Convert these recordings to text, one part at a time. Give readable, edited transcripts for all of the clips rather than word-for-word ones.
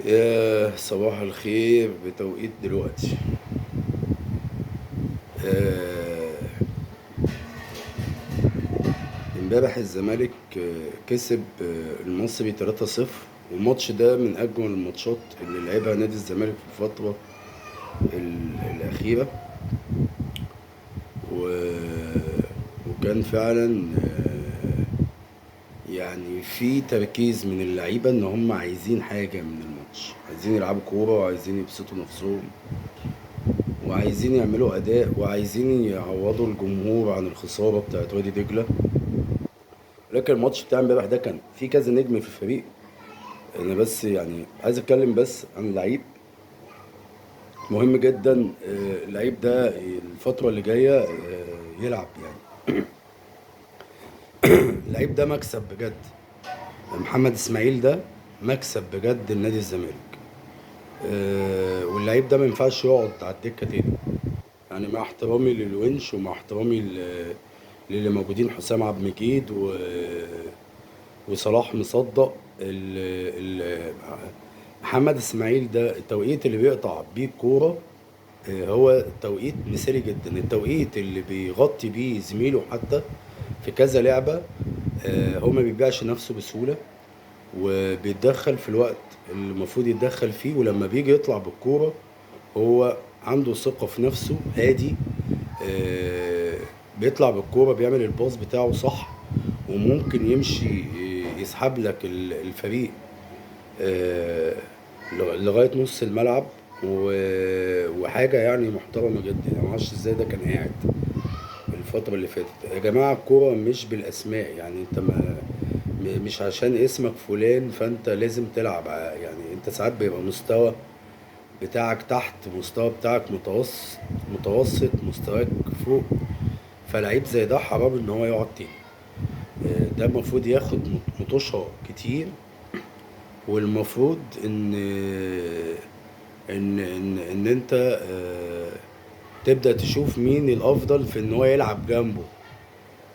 يا صباح الخير بتوقيت دلوقتي. آه، امبارح الزمالك كسب المصري 3-0، والماتش ده من اجمل الماتشات اللي لعبها نادي الزمالك في الفترة الأخيرة. وكان فعلا يعني في تركيز من اللعيبة ان هم عايزين حاجة من الماتش، عايزين يلعبوا كورة وعايزين يبسطوا نفسهم وعايزين يعملوا اداء وعايزين يعوضوا الجمهور عن الخساره بتاعت وادي دجله. لكن الماتش بتاع امبارح ده كان في كذا نجم في الفريق. انا بس يعني عايز اتكلم بس عن لعيب مهم جدا. اللعيب ده الفتره اللي جايه يلعب يعني. اللعيب ده مكسب بجد. محمد اسماعيل ده مكسب بجد لنادي الزمالك. واللعيب ده ما ينفعش يقعد على الدكه تاني. يعني مع احترامي للونش ومع احترامي للي موجودين، حسام عبد المجيد وصلاح مصدق ال... محمد اسماعيل ده التوقيت اللي بيقطع بيه الكوره. هو توقيت مثالي جدا، التوقيت اللي بيغطي بيه زميله حتى في كذا لعبة. هو ما بيبيعش نفسه بسهولة وبيتدخل في الوقت اللي المفروض يتدخل فيه، ولما بيجي يطلع بالكورة هو عنده ثقة في نفسه، هادي. آه، بيطلع بالكورة بيعمل الباص بتاعه صح، وممكن يمشي يسحب لك الفريق آه، لغاية نص الملعب. وحاجة يعني محترمة جدا. يعني معرفش ازاي ده كان قاعد الفترة اللي فاتت. يا جماعة الكورة مش بالأسماء، يعني انت ما مش عشان اسمك فلان فانت لازم تلعب. يعني انت ساعات بيبقى مستوى بتاعك تحت، مستوى بتاعك متوسط مستواك فوق. فلعيب زي ده حرام ان هو يقعد تاني. ده المفروض ياخد مطوشة كتير. والمفروض ان انت تبدأ تشوف مين الافضل في ان هو يلعب جنبه.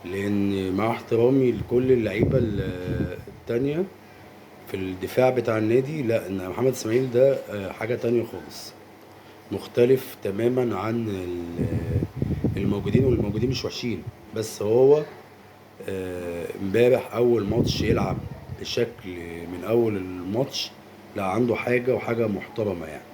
لان مع احترامي لكل اللعيبة التانية في الدفاع بتاع النادي، لا، ان محمد اسماعيل ده حاجة تانية خالص، مختلف تماما عن الموجودين. والموجودين مش وحشين، بس هو امبارح اول ماتش يلعب بشكل من اول الماتش. لا، عنده حاجة وحاجة محترمة يعني.